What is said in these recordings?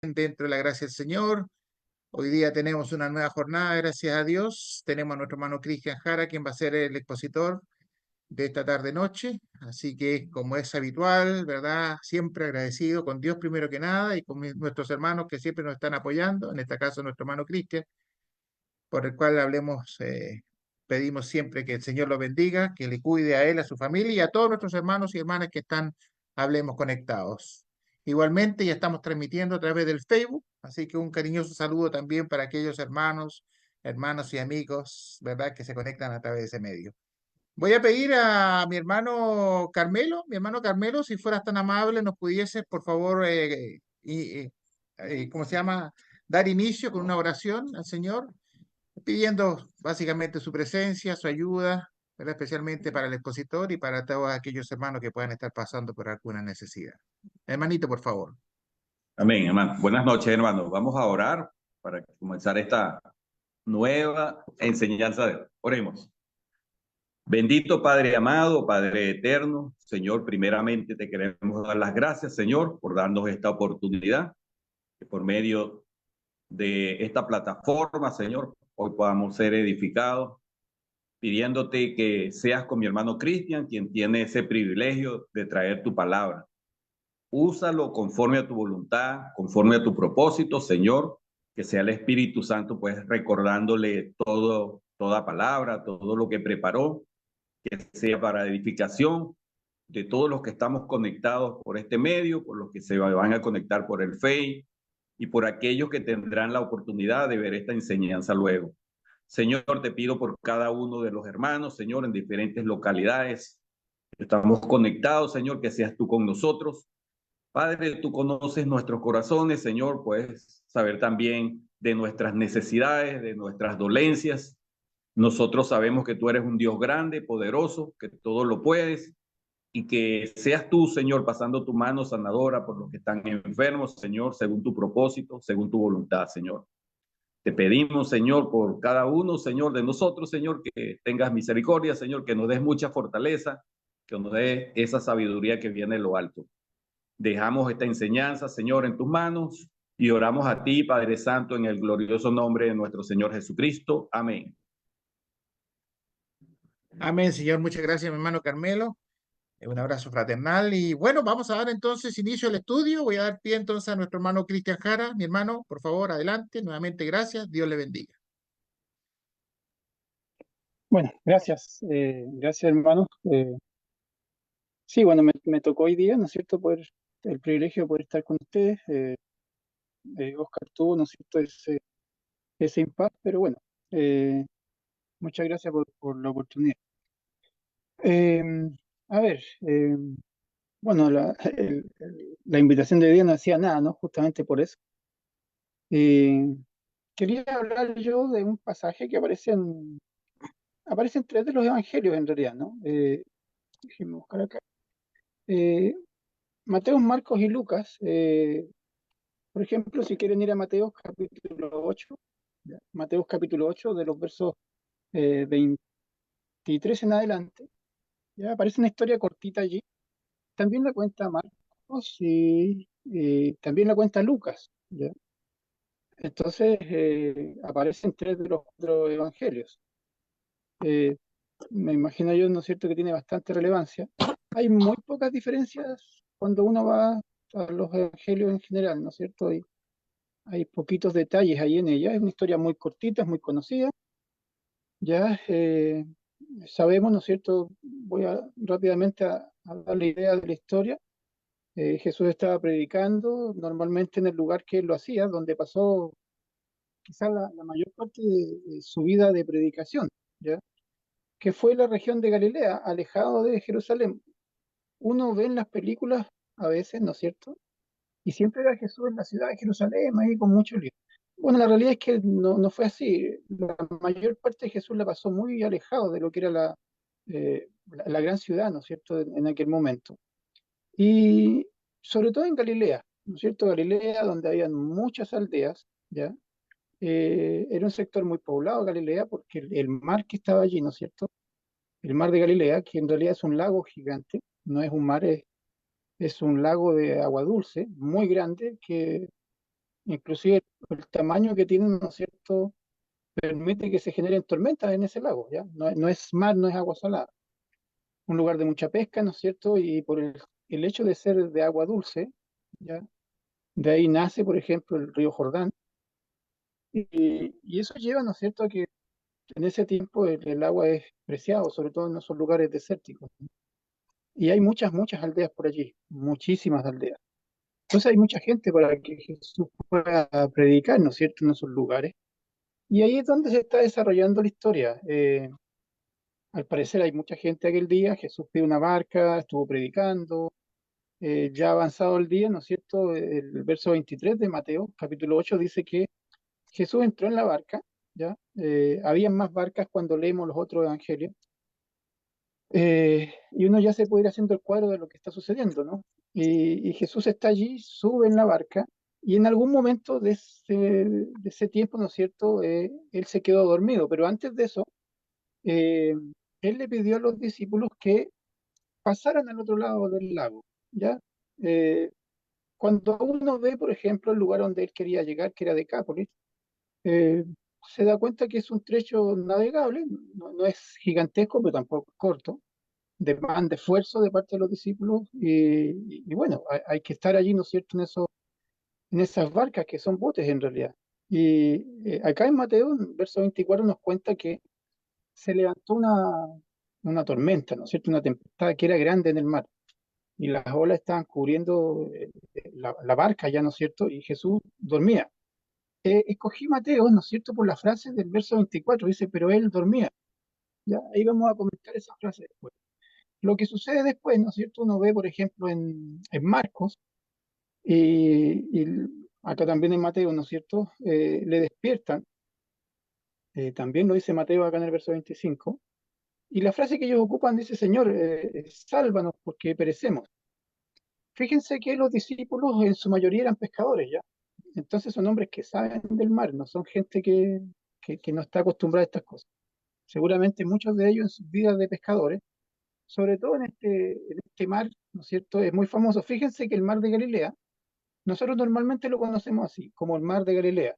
dentro de la gracia del Señor. Hoy día tenemos una nueva jornada, gracias a Dios. Tenemos a nuestro hermano Cristian Jara, quien va a ser el expositor de esta tarde-noche. Así que, como es habitual, ¿verdad? Siempre agradecido con Dios primero que nada y con nuestros hermanos que siempre nos están apoyando, en este caso nuestro hermano Cristian, por el cual pedimos siempre que el Señor lo bendiga, que le cuide a él, a su familia y a todos nuestros hermanos y hermanas que están, hablemos, conectados. Igualmente, ya estamos transmitiendo a través del Facebook, así que un cariñoso saludo también para aquellos hermanos, hermanos y amigos, ¿verdad?, que se conectan a través de ese medio. Voy a pedir a mi hermano Carmelo, si fueras tan amable, nos pudieses, por favor, ¿cómo se llama? Dar inicio con una oración al Señor pidiendo básicamente su presencia, su ayuda, ¿verdad? Especialmente para el expositor y para todos aquellos hermanos que puedan estar pasando por alguna necesidad. Hermanito, por favor. Amén, hermano. Buenas noches, hermano. Vamos a orar para comenzar esta nueva enseñanza. Oremos. Bendito Padre amado, Padre eterno, Señor, primeramente te queremos dar las gracias, Señor, por darnos esta oportunidad, que por medio de esta plataforma, Señor, hoy podamos ser edificados, pidiéndote que seas con mi hermano Cristian, quien tiene ese privilegio de traer tu palabra. Úsalo conforme a tu voluntad, conforme a tu propósito, Señor, que sea el Espíritu Santo, pues recordándole toda palabra, todo lo que preparó, que sea para edificación de todos los que estamos conectados por este medio, por los que se van a conectar por el Face y por aquellos que tendrán la oportunidad de ver esta enseñanza luego. Señor, te pido por cada uno de los hermanos, Señor, en diferentes localidades. Estamos conectados, Señor, que seas tú con nosotros. Padre, tú conoces nuestros corazones, Señor, puedes saber también de nuestras necesidades, de nuestras dolencias. Nosotros sabemos que tú eres un Dios grande, poderoso, que todo lo puedes y que seas tú, Señor, pasando tu mano sanadora por los que están enfermos, Señor, según tu propósito, según tu voluntad, Señor. Te pedimos, Señor, por cada uno, Señor, de nosotros, Señor, que tengas misericordia, Señor, que nos des mucha fortaleza, que nos des esa sabiduría que viene de lo alto. Dejamos esta enseñanza, Señor, en tus manos y oramos a ti, Padre Santo, en el glorioso nombre de nuestro Señor Jesucristo. Amén. Amén, Señor. Muchas gracias, mi hermano Carmelo. Un abrazo fraternal. Y bueno, vamos a dar entonces inicio al estudio. Voy a dar pie entonces a nuestro hermano Cristian Jara. Mi hermano, por favor, adelante. Nuevamente, gracias. Dios le bendiga. Bueno, gracias, gracias hermanos. Sí, bueno, me tocó hoy día, ¿no es cierto?, el privilegio de poder estar con ustedes. Oscar tuvo, ¿no es cierto?, ese impasse, pero bueno, eh, muchas gracias por la oportunidad. Eh, a ver, bueno, la invitación de hoy día no decía nada, ¿no? Justamente por eso. Quería hablar yo de un pasaje que aparecen tres de los evangelios en realidad, ¿no? Déjenme buscar acá. Mateo, Marcos y Lucas. Por ejemplo, si quieren ir a Mateo capítulo 8, ¿ya? Mateo capítulo 8, de los versos 23 en adelante, ya aparece una historia cortita allí. También la cuenta Marcos y también la cuenta Lucas, ¿ya? Entonces aparecen tres de los cuatro evangelios. Eh, Me imagino yo, ¿no es cierto?, que tiene bastante relevancia. Hay muy pocas diferencias cuando uno va a los evangelios en general, ¿no es cierto? Hay poquitos detalles ahí en ella. Es una historia muy cortita, es muy conocida. Ya sabemos, ¿no es cierto? Voy rápidamente a dar la idea de la historia. Jesús estaba predicando normalmente en el lugar que él lo hacía, donde pasó quizás la mayor parte de su vida de predicación, ¿ya? Que fue la región de Galilea, alejado de Jerusalén. Uno ve en las películas a veces, ¿no es cierto?, y siempre era Jesús en la ciudad de Jerusalén, ahí con mucho lío. Bueno, la realidad es que no fue así. La mayor parte de Jesús la pasó muy alejado de lo que era la gran ciudad, ¿no es cierto?, en aquel momento. Y sobre todo en Galilea, ¿no es cierto? Galilea, donde habían muchas aldeas, ¿ya? Era un sector muy poblado, Galilea, porque el mar que estaba allí, ¿no es cierto?, el mar de Galilea, que en realidad es un lago gigante, no es un mar, es un lago de agua dulce, muy grande, que inclusive el tamaño que tienen, ¿no es cierto?, permite que se generen tormentas en ese lago, ¿ya? No es mar, no es agua salada. Un lugar de mucha pesca, ¿no es cierto? Y por el hecho de ser de agua dulce, ¿ya? De ahí nace, por ejemplo, el río Jordán. Y eso lleva, ¿no es cierto?, a que en ese tiempo el agua es preciado, sobre todo en esos lugares desérticos. Y hay muchas, muchas aldeas por allí, muchísimas aldeas. Entonces hay mucha gente para que Jesús pueda predicar, ¿no es cierto?, en esos lugares. Y ahí es donde se está desarrollando la historia. Al parecer hay mucha gente aquel día, Jesús pide una barca, estuvo predicando, ya avanzado el día, ¿no es cierto? El verso 23 de Mateo, capítulo 8, dice que Jesús entró en la barca, ¿ya? Habían más barcas cuando leemos los otros evangelios, y uno ya se puede ir haciendo el cuadro de lo que está sucediendo, ¿no? Y Jesús está allí, sube en la barca, y en algún momento de ese tiempo, ¿no es cierto? Él se quedó dormido, pero antes de eso, eh, él le pidió a los discípulos que pasaran al otro lado del lago, ¿ya? Eh, Cuando uno ve, por ejemplo, el lugar donde él quería llegar, que era Decápolis, eh, se da cuenta que es un trecho navegable, no es gigantesco, pero tampoco es corto, demanda esfuerzo de parte de los discípulos, y bueno, hay que estar allí, ¿no es cierto?, en esas barcas que son botes en realidad. Y acá en Mateo, en verso 24, nos cuenta que se levantó una tormenta, ¿no es cierto?, una tempestad que era grande en el mar, y las olas estaban cubriendo la barca ya, ¿no es cierto?, y Jesús dormía. Escogí Mateo, ¿no es cierto?, por la frase del verso 24, dice, pero él dormía. Ya, ahí vamos a comentar esa frase después. Lo que sucede después, ¿no es cierto?, uno ve, por ejemplo, en Marcos, y acá también en Mateo, ¿no es cierto?, le despiertan, también lo dice Mateo acá en el verso 25, y la frase que ellos ocupan dice, Señor, sálvanos porque perecemos. Fíjense que los discípulos en su mayoría eran pescadores, ¿ya? Entonces son hombres que saben del mar, no son gente que no está acostumbrada a estas cosas. Seguramente muchos de ellos en sus vidas de pescadores, sobre todo en este mar, ¿no es cierto?, es muy famoso. Fíjense que el mar de Galilea, nosotros normalmente lo conocemos así, como el mar de Galilea,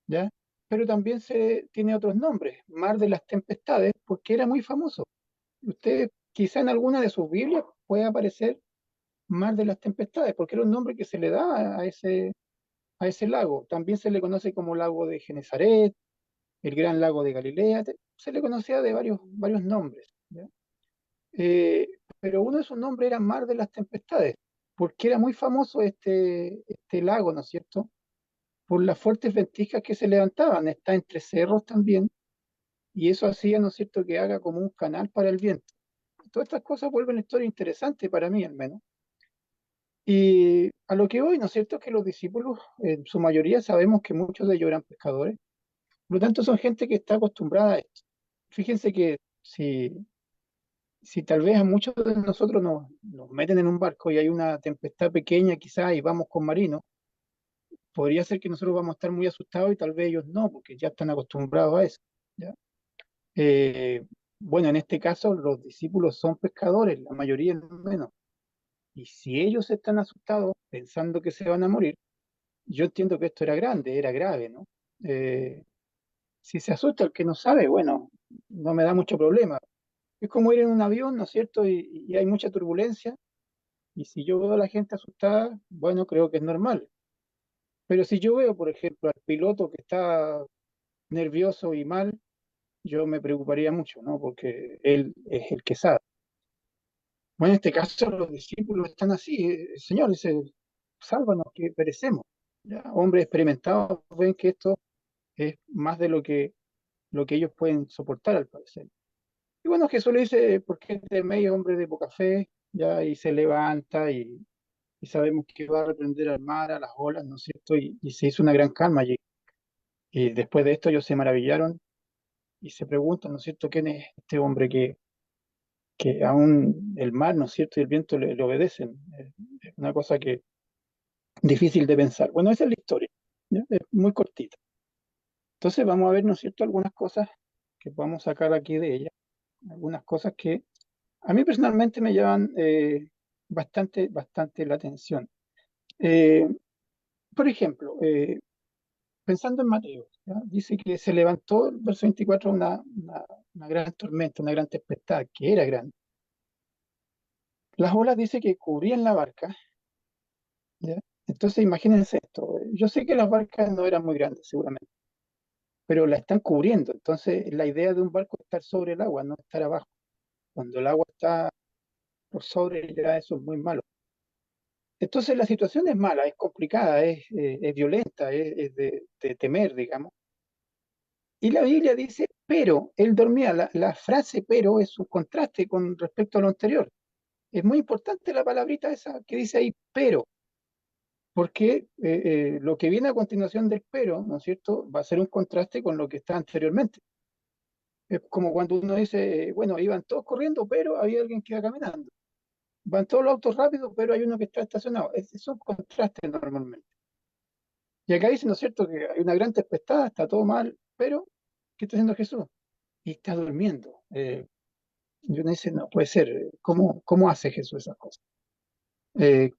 ¿ya? Pero también se tiene otros nombres, mar de las tempestades, porque era muy famoso. Usted quizá en alguna de sus Biblias puede aparecer mar de las tempestades, porque era un nombre que se le da a ese lago. También se le conoce como lago de Genezaret, el gran lago de Galilea, se le conocía de varios nombres, ¿ya? Eh, pero uno de sus nombres era Mar de las Tempestades, porque era muy famoso este lago, ¿no es cierto?, por las fuertes ventiscas que se levantaban, está entre cerros también, y eso hacía, ¿no es cierto?, que haga como un canal para el viento. Todas estas cosas vuelven la historia interesante para mí, al menos. Y a lo que hoy, ¿no es cierto?, que los discípulos, en su mayoría sabemos que muchos de ellos eran pescadores, por lo tanto son gente que está acostumbrada a esto. Fíjense que si tal vez a muchos de nosotros nos meten en un barco y hay una tempestad pequeña quizás y vamos con marinos, podría ser que nosotros vamos a estar muy asustados y tal vez ellos no, porque ya están acostumbrados a eso, ¿ya? Eh, bueno, en este caso los discípulos son pescadores, la mayoría al menos, y si ellos están asustados pensando que se van a morir, yo entiendo que esto era grande, era grave, ¿no? Eh, si se asusta el que no sabe, bueno, no me da mucho problema. Es como ir en un avión, ¿no es cierto? Y hay mucha turbulencia. Y si yo veo a la gente asustada, bueno, creo que es normal. Pero si yo veo, por ejemplo, al piloto que está nervioso y mal, yo me preocuparía mucho, ¿no? Porque él es el que sabe. Bueno, en este caso los discípulos están así. El Señor dice, sálvanos que perecemos. ¿Ya? Hombres experimentados ven que esto es más de lo que ellos pueden soportar, al parecer. Y bueno, Jesús le dice, ¿por qué teméis, hombre de poca fe? Ya, y se levanta y sabemos que va a reprender al mar, a las olas, ¿no es cierto? Y se hizo una gran calma allí. Y después de esto ellos se maravillaron y se preguntan, ¿no es cierto?, ¿quién es este hombre que aún el mar, ¿no es cierto?, y el viento le obedecen. Es una cosa que difícil de pensar. Bueno, esa es la historia, ¿ya? Es muy cortita. Entonces vamos a ver, ¿no es cierto?, algunas cosas que podemos sacar aquí de ella, algunas cosas que a mí personalmente me llaman bastante, bastante la atención. Eh, por ejemplo, pensando en Mateo, ¿ya? Dice que se levantó, el verso 24, una gran tormenta, una gran tempestad, que era grande. Las olas dice que cubrían la barca, ¿ya? Entonces imagínense esto. Yo sé que las barcas no eran muy grandes, seguramente, pero la están cubriendo. Entonces la idea de un barco es estar sobre el agua, no estar abajo. Cuando el agua está por sobre, ya eso es muy malo. Entonces la situación es mala, es complicada, es violenta, es de temer, digamos. Y la Biblia dice, pero él dormía. La frase pero es un contraste con respecto a lo anterior. Es muy importante la palabrita esa que dice ahí, pero, porque lo que viene a continuación del pero, ¿no es cierto?, va a ser un contraste con lo que está anteriormente. Es como cuando uno dice, bueno, iban todos corriendo, pero había alguien que iba caminando. Van todos los autos rápidos, pero hay uno que está estacionado. Es un contraste normalmente. Y acá dice, ¿no es cierto?, que hay una gran tempestad, está todo mal, pero ¿qué está haciendo Jesús? Y está durmiendo. Y uno dice, no puede ser, ¿cómo hace Jesús esas cosas? Eh,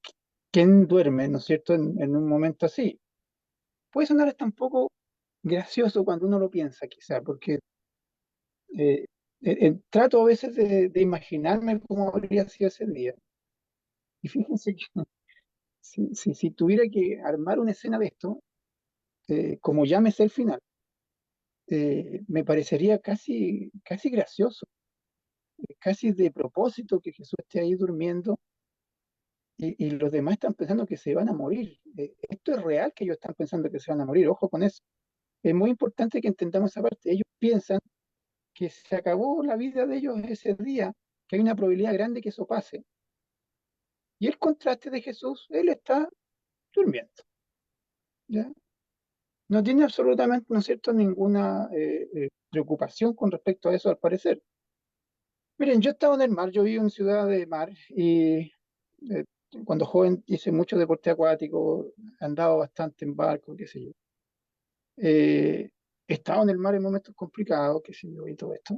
¿Quién duerme, no es cierto?, en un momento así. Puede sonar hasta un poco gracioso cuando uno lo piensa, quizá, porque eh, trato a veces de imaginarme cómo habría sido ese día. Y fíjense que si tuviera que armar una escena de esto, como ya me sé el final, me parecería casi gracioso, casi de propósito que Jesús esté ahí durmiendo y los demás están pensando que se van a morir. Esto es real que ellos están pensando que se van a morir, ojo con eso. Es muy importante que entendamos esa parte. Ellos piensan que se acabó la vida de ellos ese día, que hay una probabilidad grande que eso pase. Y el contraste de Jesús, él está durmiendo, ¿ya? No tiene absolutamente, ¿no es cierto?, ninguna preocupación con respecto a eso, al parecer. Miren, yo he estado en el mar, yo vivo en ciudad de mar y eh, cuando joven hice mucho deporte acuático, he andado bastante en barco, qué sé yo. He estado en el mar en momentos complicados, qué sé yo, y todo esto.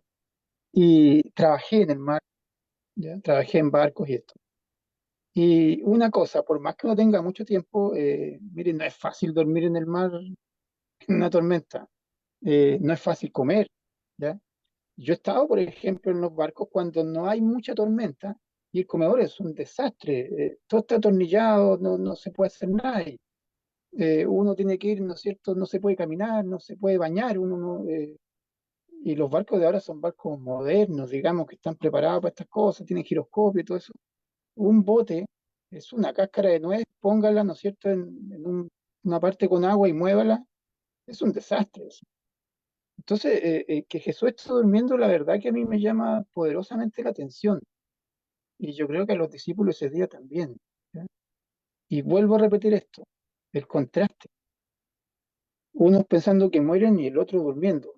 Y trabajé en el mar, ¿ya? Trabajé en barcos y esto. Y una cosa, por más que uno tenga mucho tiempo, miren, no es fácil dormir en el mar en una tormenta. No es fácil comer, ¿ya? Yo he estado, por ejemplo, en los barcos cuando no hay mucha tormenta y el comedor es un desastre. Todo está atornillado, no se puede hacer nada. Uno tiene que ir, ¿no es cierto? No se puede caminar, no se puede bañar. Y los barcos de ahora son barcos modernos, digamos, que están preparados para estas cosas, tienen giroscopio y todo eso. Un bote es una cáscara de nuez, póngala, ¿no es cierto?, una parte con agua y muévala. Es un desastre eso. Entonces, que Jesús esté durmiendo, la verdad que a mí me llama poderosamente la atención. Y yo creo que a los discípulos ese día también, ¿ya? Y vuelvo a repetir esto, el contraste. Unos pensando que mueren y el otro durmiendo.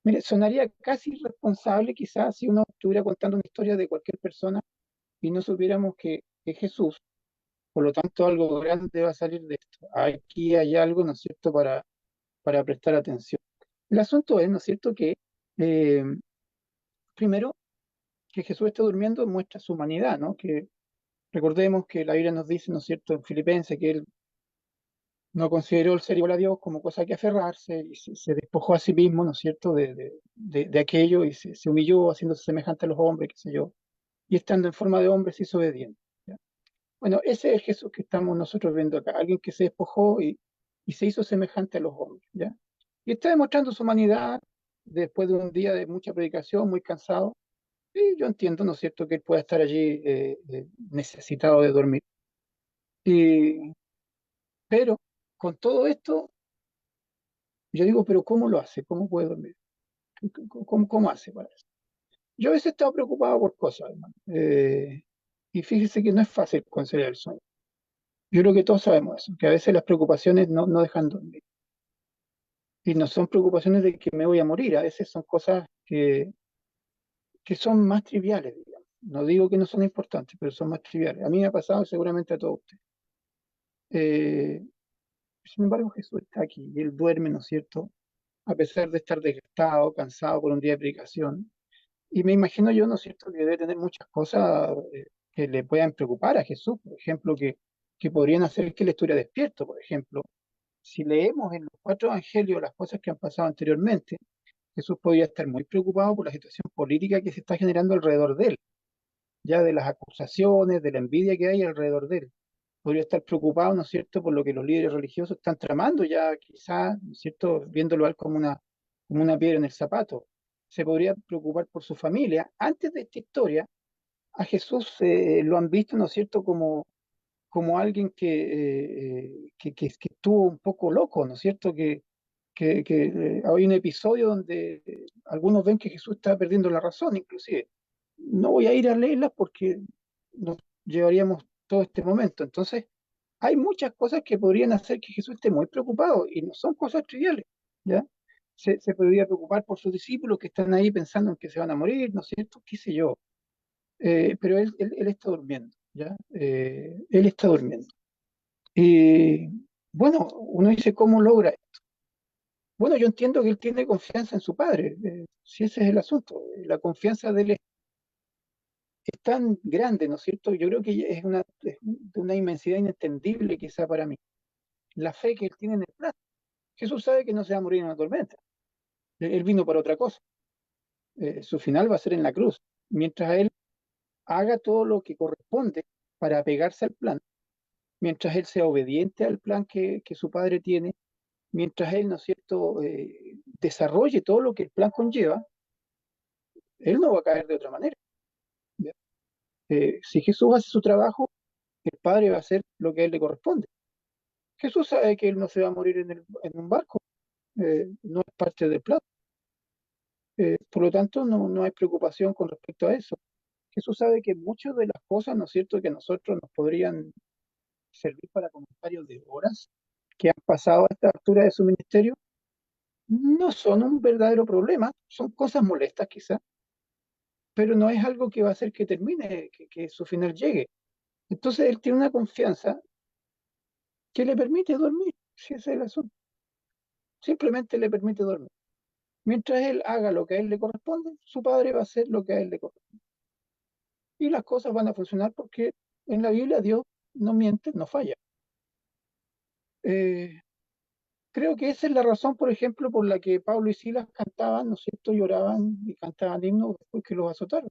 Mire, sonaría casi irresponsable quizás si uno estuviera contando una historia de cualquier persona y no supiéramos que Jesús, por lo tanto algo grande va a salir de esto. Aquí hay algo, ¿no es cierto?, para prestar atención. El asunto es, ¿no es cierto?, que eh, primero, que Jesús esté durmiendo muestra su humanidad, ¿no? Que recordemos que la Biblia nos dice, ¿no es cierto?, en Filipenses, que él no consideró el ser igual a Dios como cosa que aferrarse y se despojó a sí mismo, ¿no es cierto?, de aquello y se humilló haciéndose semejante a los hombres, qué sé yo, y estando en forma de hombre se hizo obediente, ¿ya? Bueno, ese es el Jesús que estamos nosotros viendo acá, alguien que se despojó y se hizo semejante a los hombres, ¿ya? Y está demostrando su humanidad después de un día de mucha predicación, muy cansado. Y yo entiendo, ¿no es cierto?, que él pueda estar allí necesitado de dormir. Y, pero con todo esto, yo digo, pero ¿cómo lo hace? ¿Cómo puede dormir? ¿Cómo hace para eso? Yo a veces he estado preocupado por cosas, hermano. Y fíjese que no es fácil conciliar el sueño. Yo creo que todos sabemos eso, que a veces las preocupaciones no dejan dormir. Y no son preocupaciones de que me voy a morir, a veces son cosas que son más triviales, digamos. No digo que no son importantes, pero son más triviales. A mí me ha pasado seguramente a todos ustedes. Eh, Sin embargo, Jesús está aquí y él duerme, ¿no es cierto?, a pesar de estar desgastado, cansado por un día de predicación. Y me imagino yo, ¿no es cierto?, que debe tener muchas cosas que le puedan preocupar a Jesús. Por ejemplo, que que podrían hacer que él estuviera despierto. Por ejemplo, si leemos en los cuatro evangelios las cosas que han pasado anteriormente, Jesús podría estar muy preocupado por la situación política que se está generando alrededor de él, ya de las acusaciones, de la envidia que hay alrededor de él. Podría estar preocupado, ¿no es cierto?, por lo que los líderes religiosos están tramando, ya quizás, ¿no es cierto?, viéndolo a él como una piedra en el zapato. Se podría preocupar por su familia. Antes de esta historia, a Jesús lo han visto, ¿no es cierto?, como alguien que estuvo un poco loco, ¿no es cierto?, que hay un episodio donde algunos ven que Jesús está perdiendo la razón, inclusive. No voy a ir a leerlas porque nos llevaríamos todo este momento. Entonces, hay muchas cosas que podrían hacer que Jesús esté muy preocupado y no son cosas triviales, ¿ya? Se podría preocupar por sus discípulos que están ahí pensando en que se van a morir, ¿no es cierto? ¿Qué sé yo? Pero él está durmiendo, ¿ya? Él está durmiendo. Y bueno, uno dice, ¿cómo logra? Bueno, yo entiendo que él tiene confianza en su padre, si ese es el asunto. La confianza de él es tan grande, ¿no es cierto? Yo creo que es de una inmensidad inentendible quizá para mí. La fe que él tiene en el plan. Jesús sabe que no se va a morir en una tormenta. Él vino para otra cosa. Su final va a ser en la cruz. Mientras él haga todo lo que corresponde para apegarse al plan, mientras él sea obediente al plan que su padre tiene, mientras él, ¿no es cierto?, desarrolle todo lo que el plan conlleva, él no va a caer de otra manera. ¿Ya? Si Jesús hace su trabajo, el Padre va a hacer lo que a él le corresponde. Jesús sabe que él no se va a morir en un barco, no es parte del plan. Por lo tanto, no hay preocupación con respecto a eso. Jesús sabe que muchas de las cosas, ¿no es cierto?, que a nosotros nos podrían servir para comentarios de horas que han pasado a esta altura de su ministerio, no son un verdadero problema, son cosas molestas quizás, pero no es algo que va a hacer que termine, que su final llegue. Entonces él tiene una confianza que le permite dormir, si ese es el asunto. Simplemente le permite dormir. Mientras él haga lo que a él le corresponde, su padre va a hacer lo que a él le corresponde. Y las cosas van a funcionar porque en la Biblia Dios no miente, no falla. Eh, Creo que esa es la razón, por ejemplo, por la que Pablo y Silas cantaban, ¿no es cierto?, lloraban y cantaban himnos después que los azotaron.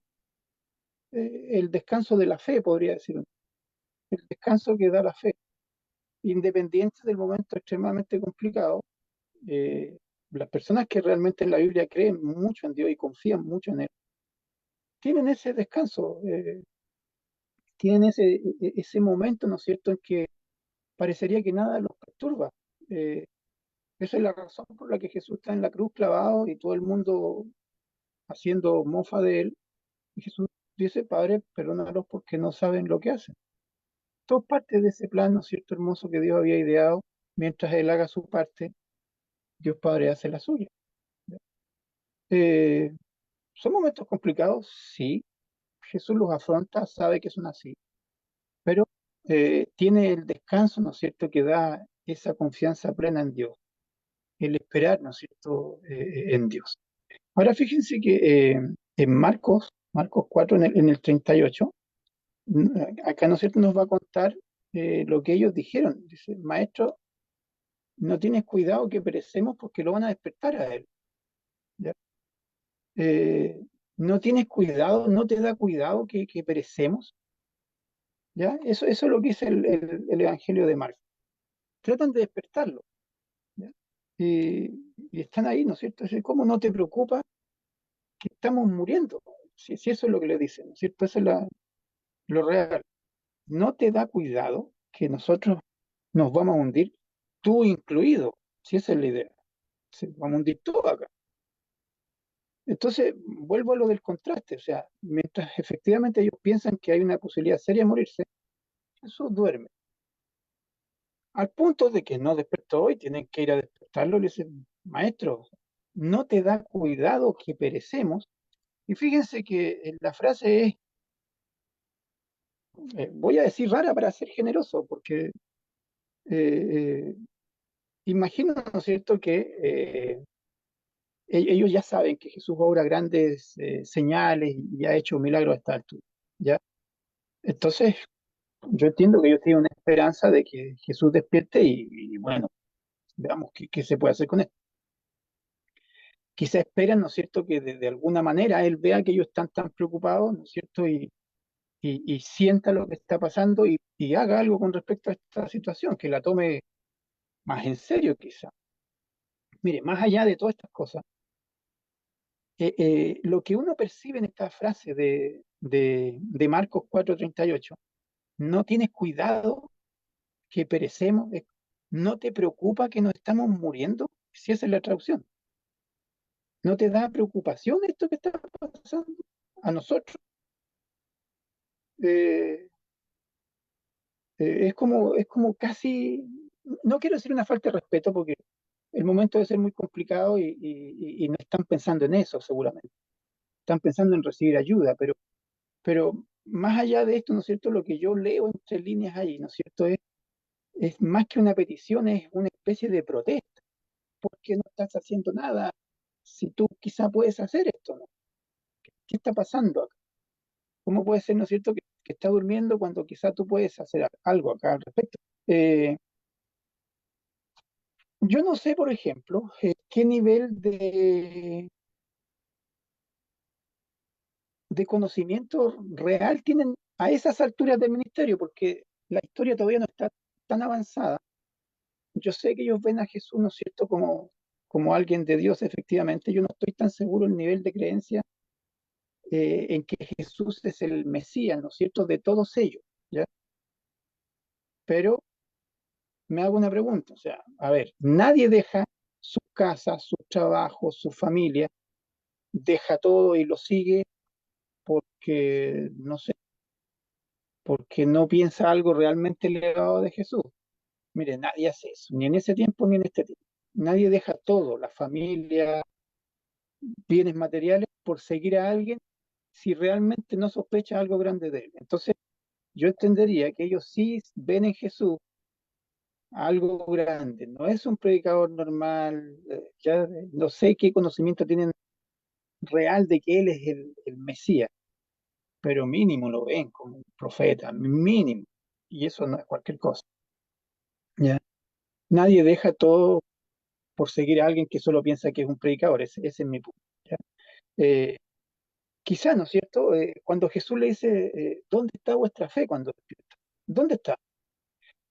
El descanso de la fe, podría decir, el descanso que da la fe, independiente del momento extremadamente complicado. eh, las personas que realmente en la Biblia creen mucho en Dios y confían mucho en Él, tienen ese descanso, tienen ese momento, ¿no es cierto?, en que parecería que nada los perturba. Eh, Esa es la razón por la que Jesús está en la cruz clavado y todo el mundo haciendo mofa de Él. Y Jesús dice, Padre, perdónalos porque no saben lo que hacen. Todo parte de ese plan, ¿no es cierto?, hermoso que Dios había ideado. Mientras Él haga su parte, Dios Padre hace la suya. Eh, Son momentos complicados, sí. Jesús los afronta, sabe que son así, pero tiene el descanso, ¿no es cierto?, que da esa confianza plena en Dios, el esperar, ¿no es cierto?, en Dios. Ahora fíjense que en Marcos 4, en el 38, acá, ¿no es cierto?, nos va a contar lo que ellos dijeron. Dice, Maestro, no tienes cuidado que perecemos porque lo van a despertar a él. ¿Ya? Eh, no tienes cuidado, no te da cuidado que perecemos. ¿Ya? Eso es lo que dice el Evangelio de Marcos. Tratan de despertarlo. ¿Ya? Y están ahí, ¿no es cierto? Dice, ¿cómo no te preocupa que estamos muriendo? Si eso es lo que le dicen, ¿no es cierto? Eso es lo real. No te da cuidado que nosotros nos vamos a hundir, tú incluido, si esa es la idea. Vamos a hundir todo acá. Entonces, vuelvo a lo del contraste, o sea, mientras efectivamente ellos piensan que hay una posibilidad seria de morirse, Jesús duerme. Al punto de que no despertó y tienen que ir a despertarlo, le dicen, Maestro, no te da cuidado que perecemos. Y fíjense que la frase es, voy a decir rara para ser generoso, porque eh, imagino, ¿no es cierto?, que ellos ya saben que Jesús obra grandes señales y ha hecho milagros a esta altura, ¿ya? Entonces, Yo entiendo que ellos tienen una esperanza de que Jesús despierte y bueno, veamos qué se puede hacer con esto. Quizá esperan, ¿no es cierto?, que de alguna manera Él vea que ellos están tan preocupados, ¿no es cierto?, y sienta lo que está pasando y haga algo con respecto a esta situación, que la tome más en serio quizá. Mire, más allá de todas estas cosas, lo que uno percibe en esta frase de Marcos 4:38, no tienes cuidado que perecemos, no te preocupa que nos estamos muriendo, si esa es la traducción. ¿No te da preocupación esto que está pasando a nosotros? Eh, es como casi, no quiero decir una falta de respeto porque el momento debe ser muy complicado y no están pensando en eso seguramente. Están pensando en recibir ayuda, pero más allá de esto, ¿no es cierto? Lo que yo leo entre líneas ahí, ¿no es cierto? Es más que una petición, es una especie de protesta. ¿Por qué no estás haciendo nada si tú quizá puedes hacer esto, ¿no? ¿Qué está pasando acá? ¿Cómo puede ser, no es cierto, que está durmiendo cuando quizá tú puedes hacer algo acá al respecto? Eh, yo no sé, por ejemplo, qué nivel de conocimiento real tienen a esas alturas del ministerio, porque la historia todavía no está tan avanzada. Yo sé que ellos ven a Jesús, ¿no es cierto?, como alguien de Dios, efectivamente. Yo no estoy tan seguro el nivel de creencia en que Jesús es el Mesías, ¿no es cierto?, de todos ellos, ¿ya? Pero me hago una pregunta, o sea, a ver, nadie deja su casa, su trabajo, su familia, deja todo y lo sigue porque, no sé, porque no piensa algo realmente elevado de Jesús. Mire, nadie hace eso, ni en ese tiempo ni en este tiempo. Nadie deja todo, la familia, bienes materiales, por seguir a alguien si realmente no sospecha algo grande de él. Entonces, yo entendería que ellos sí ven en Jesús algo grande, no es un predicador normal, ya no sé qué conocimiento tienen real de que él es el Mesías, pero mínimo lo ven como un profeta, mínimo, y eso no es cualquier cosa. ¿Ya? Nadie deja todo por seguir a alguien que solo piensa que es un predicador, ese es mi punto. ¿Ya? Eh, Quizá, ¿no es cierto? Cuando Jesús le dice, ¿dónde está vuestra fe cuando despierta? ¿Dónde está?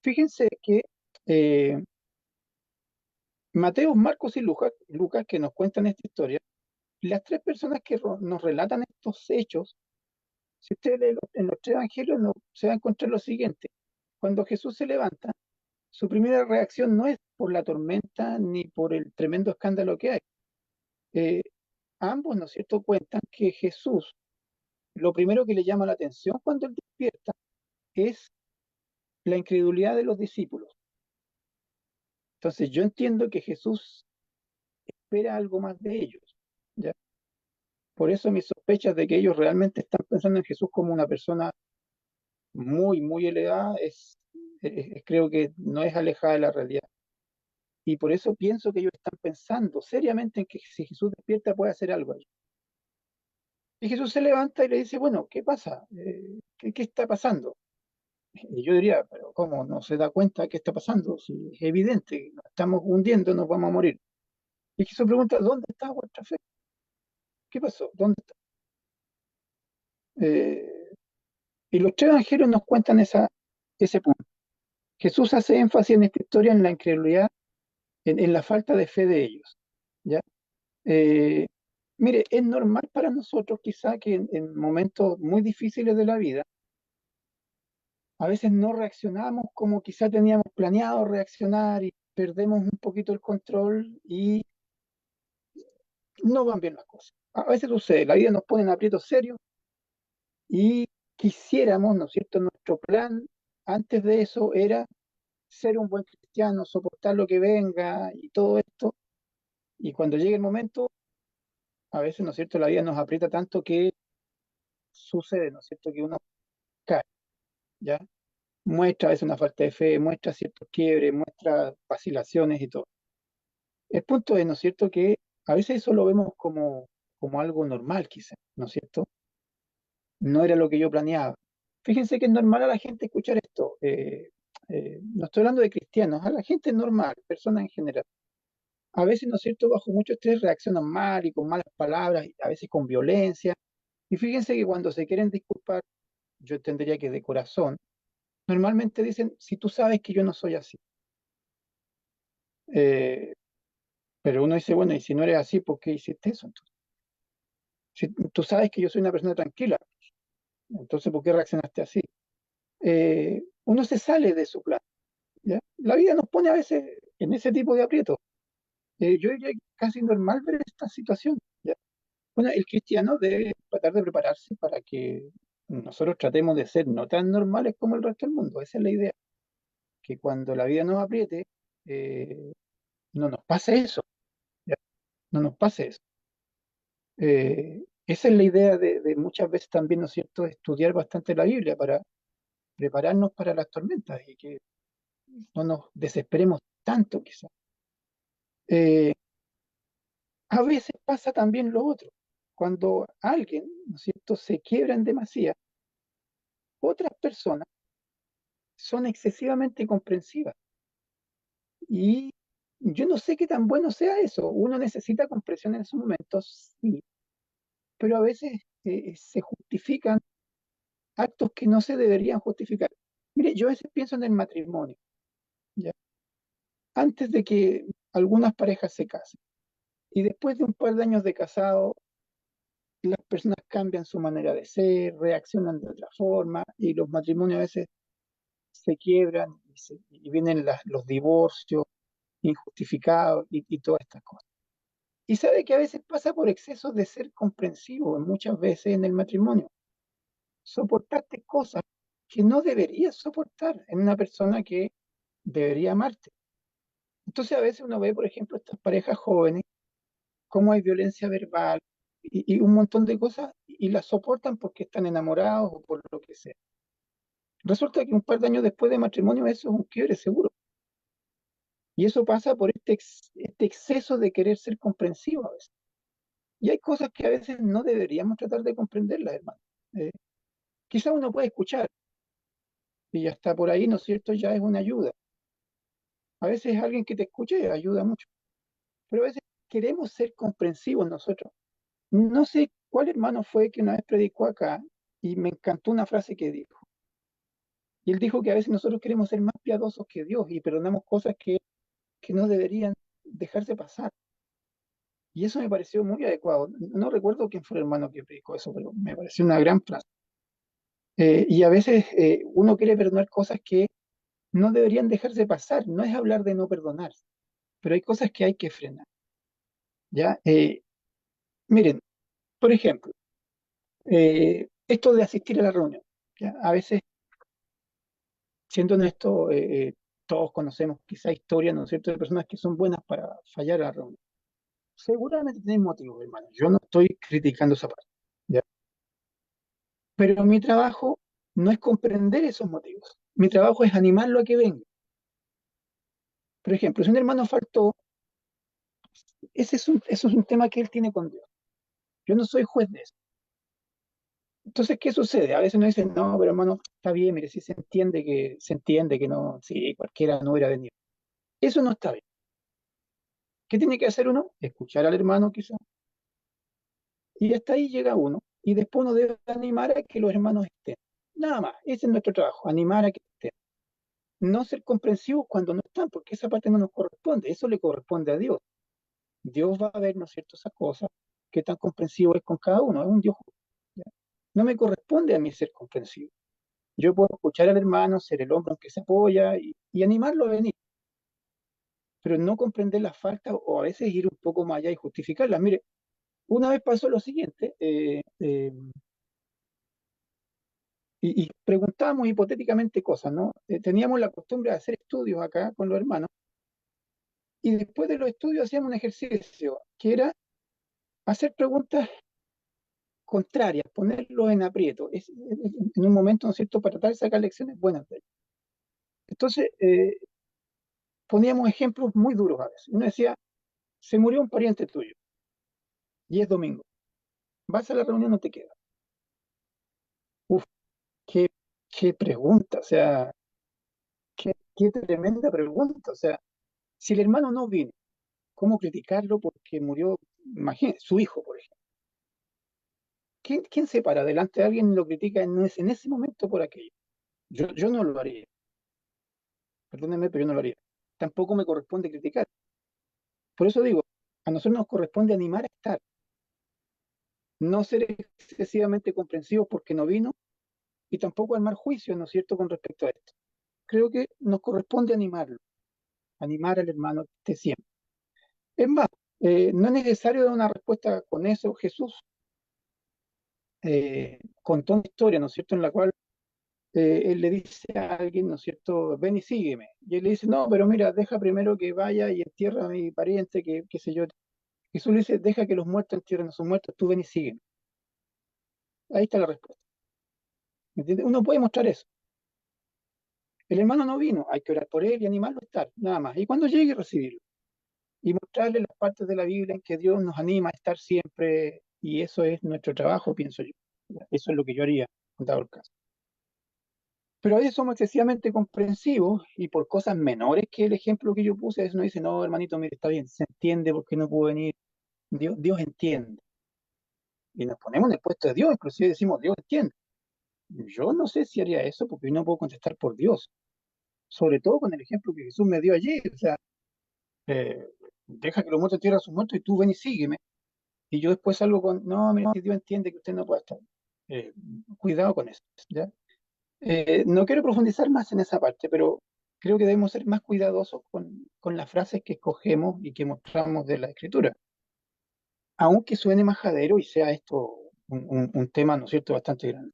Fíjense que eh, Mateo, Marcos y Lucas, que nos cuentan esta historia, las tres personas que nos relatan estos hechos, si usted lee en los tres evangelios, se va a encontrar lo siguiente. Cuando Jesús se levanta, su primera reacción no es por la tormenta ni por el tremendo escándalo que hay. Eh, Ambos, ¿no es cierto?, cuentan que Jesús, lo primero que le llama la atención cuando él despierta es la incredulidad de los discípulos. Entonces yo entiendo que Jesús espera algo más de ellos. ¿Ya? Por eso mis sospechas de que ellos realmente están pensando en Jesús como una persona muy, muy elevada creo que no es alejada de la realidad. Y por eso pienso que ellos están pensando seriamente en que si Jesús despierta puede hacer algo ahí. Y Jesús se levanta y le dice, bueno, ¿qué pasa? ¿Qué está pasando? Y yo diría, pero ¿cómo no se da cuenta de qué está pasando? Si es evidente, nos estamos hundiendo, nos vamos a morir. Y Jesús pregunta, ¿dónde está vuestra fe? ¿Qué pasó? ¿Dónde está? Eh, y los tres evangelios nos cuentan ese punto. Jesús hace énfasis en esta historia en la incredulidad, en la falta de fe de ellos. ¿Ya? Eh, Mire, es normal para nosotros quizá que en momentos muy difíciles de la vida, a veces no reaccionamos como quizá teníamos planeado reaccionar y perdemos un poquito el control y no van bien las cosas. A veces sucede, la vida nos pone en aprietos serios y quisiéramos, ¿no es cierto? Nuestro plan antes de eso era ser un buen cristiano, soportar lo que venga y todo esto. Y cuando llegue el momento, a veces, ¿no es cierto? La vida nos aprieta tanto que sucede, ¿no es cierto? Que uno cae, ¿ya? Muestra a veces una falta de fe, muestra ciertos quiebres, muestra vacilaciones y todo. El punto es, ¿no es cierto?, que a veces eso lo vemos como algo normal, quizá, ¿no es cierto? No era lo que yo planeaba. Fíjense que es normal a la gente escuchar esto. No estoy hablando de cristianos, a la gente normal, personas en general. A veces, ¿no es cierto?, bajo mucho estrés reaccionan mal y con malas palabras, y a veces con violencia. Y fíjense que cuando se quieren disculpar, yo entendería que de corazón, normalmente dicen, si tú sabes que yo no soy así. Eh, pero uno dice, bueno, y si no eres así, ¿por qué hiciste eso entonces? Si tú sabes que yo soy una persona tranquila, entonces ¿por qué reaccionaste así? Uno se sale de su plan, ¿ya? La vida nos pone a veces en ese tipo de aprietos. Yo diría que es casi normal ver esta situación, ¿ya? Bueno, el cristiano debe tratar de prepararse para que nosotros tratemos de ser no tan normales como el resto del mundo. Esa es la idea, que cuando la vida nos apriete, eh, no nos pase eso, ¿ya? No nos pase eso. Esa es la idea de muchas veces también, ¿no es cierto?, estudiar bastante la Biblia para prepararnos para las tormentas y que no nos desesperemos tanto, quizás. Eh, a veces pasa también lo otro. Cuando alguien, ¿no es cierto?, se quiebra en demasía, otras personas son excesivamente comprensivas. Y yo no sé qué tan bueno sea eso. Uno necesita comprensión en esos momentos, sí, pero a veces se justifican actos que no se deberían justificar. Mire, yo a veces pienso en el matrimonio, ¿ya? Antes de que algunas parejas se casen y después de un par de años de casado, las personas cambian su manera de ser, reaccionan de otra forma y los matrimonios a veces se quiebran y vienen los divorcios injustificados y todas estas cosas. Y sabe que a veces pasa por exceso de ser comprensivo, muchas veces en el matrimonio. Soportarte cosas que no deberías soportar en una persona que debería amarte. Entonces a veces uno ve, por ejemplo, estas parejas jóvenes, cómo hay violencia verbal y un montón de cosas y las soportan porque están enamorados o por lo que sea. Resulta que un par de años después de matrimonio eso es un quiebre seguro. Y eso pasa por este exceso de querer ser comprensivo a veces. Y hay cosas que a veces no deberíamos tratar de comprenderlas, hermano. Eh, quizá uno puede escuchar y hasta por ahí, ¿no es cierto?, ya es una ayuda. A veces alguien que te escuche ayuda mucho, pero a veces queremos ser comprensivos nosotros. No sé cuál hermano fue que una vez predicó acá y me encantó una frase que dijo. Y él dijo que a veces nosotros queremos ser más piadosos que Dios y perdonamos cosas que no deberían dejarse pasar. Y eso me pareció muy adecuado. No recuerdo quién fue el hermano que predicó eso, pero me pareció una gran frase. Y a veces uno quiere perdonar cosas que no deberían dejarse pasar. No es hablar de no perdonar, pero hay cosas que hay que frenar. ¿Ya? Miren, por ejemplo, esto de asistir a la reunión. ¿Ya? A veces, siendo honesto, todos conocemos quizá historias, ¿no es cierto?, de personas que son buenas para fallar a la reunión. Seguramente tienen motivos, hermano. Yo no estoy criticando esa parte. ¿Ya? Pero mi trabajo no es comprender esos motivos. Mi trabajo es animarlo a que venga. Por ejemplo, si un hermano faltó, eso es un tema que él tiene con Dios. Yo no soy juez de eso. Entonces, ¿qué sucede? A veces uno dice, no, pero hermano, está bien, mire, si se entiende que no, sí, cualquiera no hubiera venido. Eso no está bien. ¿Qué tiene que hacer uno? Escuchar al hermano quizás. Y hasta ahí llega uno. Y después uno debe animar a que los hermanos estén. Nada más, ese es nuestro trabajo, animar a que estén. No ser comprensivos cuando no están, porque esa parte no nos corresponde, eso le corresponde a Dios. Dios va a ver, ¿no es cierto?, esas cosas, qué tan comprensivo es con cada uno, es un Dios justo, ¿ya? No me corresponde a mí ser comprensivo. Yo puedo escuchar al hermano, ser el hombro que se apoya y animarlo a venir, pero no comprender las faltas o a veces ir un poco más allá y justificarlas. Mire, una vez pasó lo siguiente, y preguntábamos hipotéticamente cosas, ¿no? Teníamos la costumbre de hacer estudios acá con los hermanos, y después de los estudios hacíamos un ejercicio, que era hacer preguntas contrarias, ponerlos en aprieto, en un momento, ¿no es cierto?, para tratar de sacar lecciones buenas de ellos. Entonces, poníamos ejemplos muy duros a veces. Uno decía, se murió un pariente tuyo y es domingo. Vas a la reunión, no te quedas. Uf, qué qué pregunta, o sea, qué tremenda pregunta. O sea, si el hermano no vino, ¿cómo criticarlo porque murió, imagínese, su hijo, por ejemplo? ¿Quién se para delante de alguien y lo critica en ese momento por aquello? Yo no lo haría, perdónenme, pero yo no lo haría. Tampoco me corresponde criticar. Por eso digo, a nosotros nos corresponde animar a estar, no ser excesivamente comprensivos porque no vino y tampoco armar juicios, ¿no es cierto?, con respecto a esto. Creo que nos corresponde animarlo, animar al hermano que esté siempre. Es más, no es necesario dar una respuesta con eso. Jesús contó una historia, ¿no es cierto?, en la cual él le dice a alguien, ¿no es cierto?, ven y sígueme. Y él le dice, no, pero mira, deja primero que vaya y entierra a mi pariente, que qué sé yo. Jesús le dice, deja que los muertos entierren a sus muertos, tú ven y sígueme. Ahí está la respuesta. ¿Me entiendes? Uno puede mostrar eso. El hermano no vino, hay que orar por él y animarlo a estar, nada más. Y cuando llegue, recibirlo. Y mostrarle las partes de la Biblia en que Dios nos anima a estar siempre, y eso es nuestro trabajo, pienso yo. Eso es lo que yo haría, dado el caso. Pero a veces somos excesivamente comprensivos y por cosas menores que el ejemplo que yo puse, a veces uno dice, no, hermanito, mire, está bien, se entiende por qué no pudo venir. Dios entiende. Y nos ponemos en el puesto de Dios, inclusive decimos, Dios entiende. Yo no sé si haría eso porque no puedo contestar por Dios, sobre todo con el ejemplo que Jesús me dio allí. O sea, eh, deja que los muertos entierren a sus muertos y tú ven y sígueme. Y yo después salgo con, no, mira, Dios entiende que usted no puede estar. Eh, Cuidado con eso, ¿ya? No quiero profundizar más en esa parte, pero creo que debemos ser más cuidadosos con las frases que escogemos y que mostramos de la escritura. Aunque suene majadero y sea esto un tema, ¿no es cierto?, bastante grande.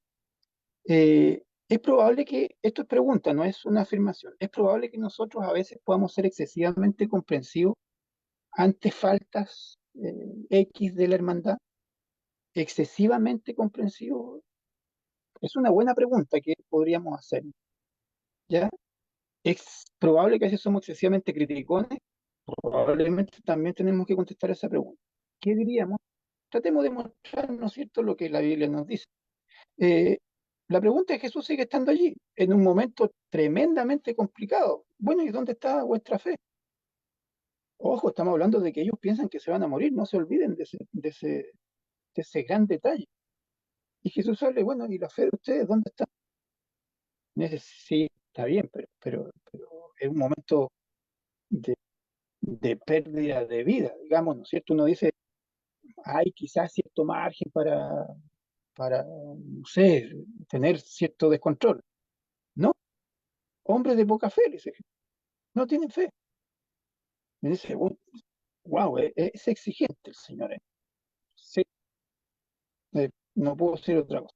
Es probable que, esto es pregunta, no es una afirmación, es probable que nosotros a veces podamos ser excesivamente comprensivos ante faltas X de la hermandad, excesivamente comprensivos. Es una buena pregunta que podríamos hacer, ¿ya? Es probable que a veces somos excesivamente criticones, probablemente también tenemos que contestar esa pregunta. ¿Qué diríamos? Tratemos de mostrar, ¿no es cierto?, lo que la Biblia nos dice. Eh, la pregunta es, Jesús sigue estando allí, en un momento tremendamente complicado. Bueno, ¿y dónde está vuestra fe? Ojo, estamos hablando de que ellos piensan que se van a morir, no se olviden de ese gran detalle. Y Jesús sale, bueno, ¿y la fe de ustedes dónde está? Sí, está bien, pero es un momento de, de pérdida de vida, digamos, ¿no es cierto? Uno dice, hay quizás cierto margen para, no sé, tener cierto descontrol. No, hombres de poca fe, dice, no tienen fe. Me dice, wow, es exigente el Señor. Sí, no puedo decir otra cosa.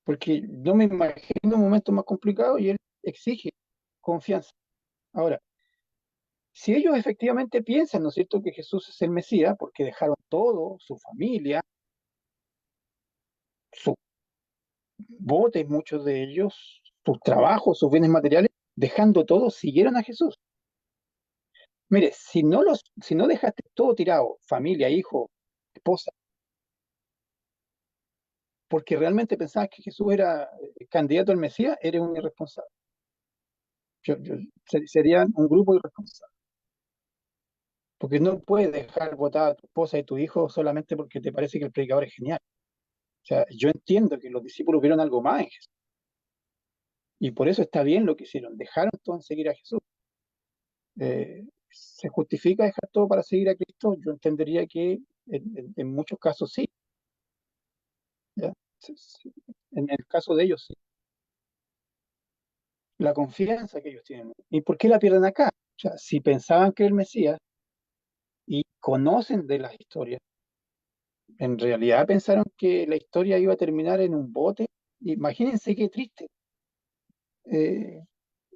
Porque no me imagino un momento más complicado y Él exige confianza. Ahora, si ellos efectivamente piensan, ¿no es cierto?, que Jesús es el Mesías, porque dejaron todo, su familia, sus botes, muchos de ellos, sus trabajos, sus bienes materiales, dejando todo, siguieron a Jesús. Mire, si no dejaste todo tirado, familia, hijo, esposa, porque realmente pensabas que Jesús era candidato al Mesías, eres un irresponsable. Serían un grupo irresponsable. Porque no puedes dejar botada a tu esposa y tu hijo solamente porque te parece que el predicador es genial. O sea, yo entiendo que los discípulos vieron algo más en Jesús. Y por eso está bien lo que hicieron. Dejaron todo en seguir a Jesús. ¿Se justifica dejar todo para seguir a Cristo? Yo entendería que en muchos casos sí. ¿Ya? Sí. En el caso de ellos, sí. La confianza que ellos tienen. ¿Y por qué la pierden acá? O sea, si pensaban que era el Mesías y conocen de las historias, en realidad pensaron que la historia iba a terminar en un bote. Imagínense qué triste. Eh,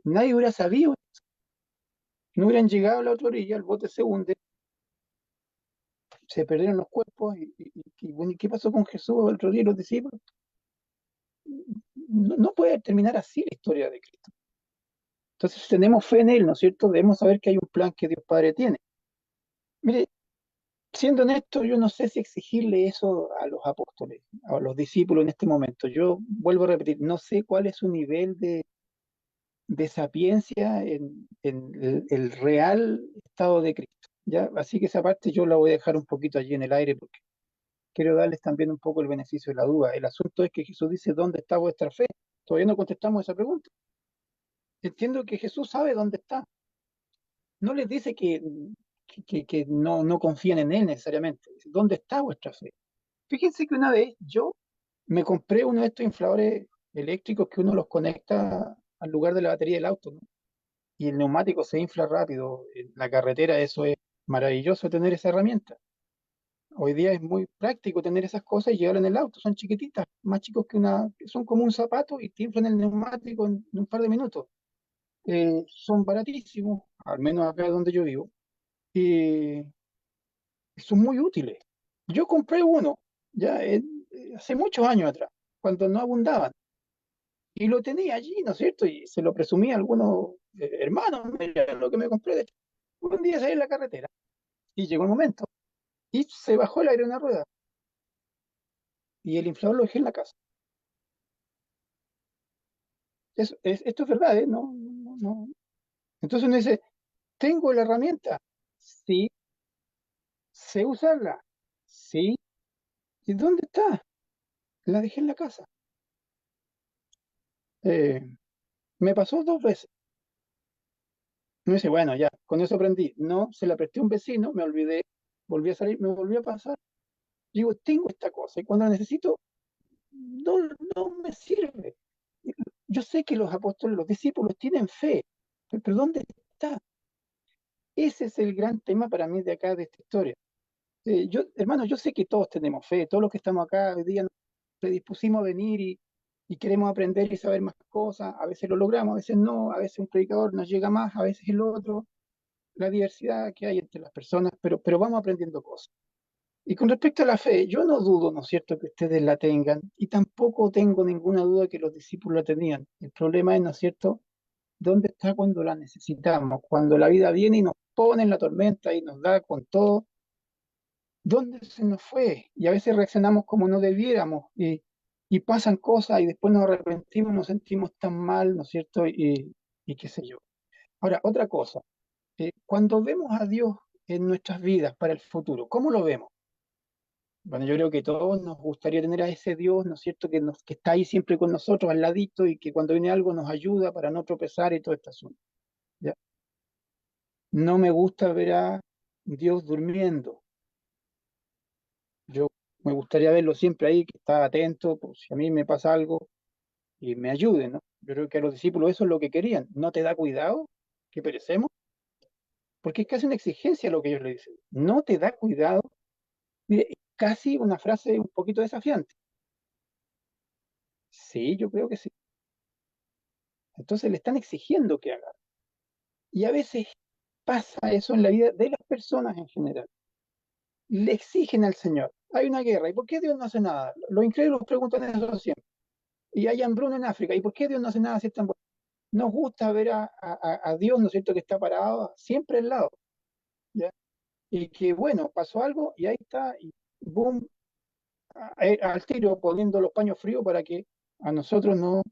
Nadie hubiera sabido. No hubieran llegado a la otra orilla, el bote se hunde, se perdieron los cuerpos. Bueno, ¿y qué pasó con Jesús el otro día y los discípulos? No puede terminar así la historia de Cristo. Entonces, si tenemos fe en Él, ¿no es cierto? Debemos saber que hay un plan que Dios Padre tiene. Mire, siendo honesto, yo no sé si exigirle eso a los apóstoles, a los discípulos en este momento. Yo vuelvo a repetir, no sé cuál es su nivel de sapiencia en el real estado de Cristo. ¿Ya? Así que esa parte yo la voy a dejar un poquito allí en el aire porque quiero darles también un poco el beneficio de la duda. El asunto es que Jesús dice, ¿dónde está vuestra fe? Todavía no contestamos esa pregunta. Entiendo que Jesús sabe dónde está. No les dice que no confían en Él necesariamente. Dice, ¿dónde está vuestra fe? Fíjense que una vez yo me compré uno de estos infladores eléctricos que uno los conecta al lugar de la batería del auto, ¿no? Y el neumático se infla rápido. En la carretera eso es maravilloso tener esa herramienta. Hoy día es muy práctico tener esas cosas y llevarlas en el auto. Son chiquititas, más chicos son como un zapato y te inflan el neumático en un par de minutos. Son baratísimos, al menos acá donde yo vivo, y son muy útiles. Yo compré uno ya hace muchos años atrás, cuando no abundaban, y lo tenía allí, ¿no es cierto? Y se lo presumía a algunos hermanos, mira lo que me compré. De hecho, un día salí en la carretera y llegó el momento y se bajó el aire de una rueda y el inflador lo dejé en la casa. Esto es verdad, ¿eh? No, no, no. Entonces uno dice, ¿tengo la herramienta? Sí. ¿Sé usarla? Sí. ¿Y dónde está? La dejé en la casa. Eh, Me pasó 2 veces. Me dice, bueno, ya, con eso aprendí. No, se la presté a un vecino, me olvidé, volví a salir, me volvió a pasar. Digo, tengo esta cosa y cuando la necesito, no, no me sirve. Yo sé que los apóstoles, los discípulos tienen fe, pero ¿dónde está? Ese es el gran tema para mí de acá, de esta historia. Hermano, yo sé que todos tenemos fe, todos los que estamos acá hoy día nos predispusimos a venir y queremos aprender y saber más cosas. A veces lo logramos, a veces no, a veces un predicador nos llega más, a veces el otro, la diversidad que hay entre las personas, pero vamos aprendiendo cosas. Y con respecto a la fe, yo no dudo, ¿no es cierto?, que ustedes la tengan y tampoco tengo ninguna duda que los discípulos la tenían. El problema es, ¿no es cierto?, dónde está cuando la necesitamos, cuando la vida viene y nos pone en la tormenta y nos da con todo. ¿Dónde se nos fue? Y a veces reaccionamos como no debiéramos y pasan cosas y después nos arrepentimos, nos sentimos tan mal, ¿no es cierto? Y qué sé yo. Ahora, otra cosa, cuando vemos a Dios en nuestras vidas para el futuro, ¿cómo lo vemos? Bueno, yo creo que todos nos gustaría tener a ese Dios, ¿no es cierto?, que está ahí siempre con nosotros, al ladito, y que cuando viene algo nos ayuda para no tropezar y todo este asunto. ¿Ya? No me gusta ver a Dios durmiendo. Yo me gustaría verlo siempre ahí, que está atento, por si a mí me pasa algo y me ayude, ¿no? Yo creo que a los discípulos eso es lo que querían. ¿No te da cuidado que perecemos? Porque es casi una exigencia lo que ellos le dicen. ¿No te da cuidado? Mire, es casi una frase un poquito desafiante. Sí, yo creo que sí. Entonces le están exigiendo que haga. Y a veces pasa eso en la vida de las personas en general. Le exigen al Señor. Hay una guerra. ¿Y por qué Dios no hace nada? Los incrédulos preguntan eso siempre. Y hay hambruna en África. ¿Y por qué Dios no hace nada si están nos gusta ver a Dios, ¿no es cierto?, que está parado siempre al lado, ¿ya? Y que, bueno, pasó algo y ahí está, y boom, al tiro poniendo los paños fríos para que a nosotros no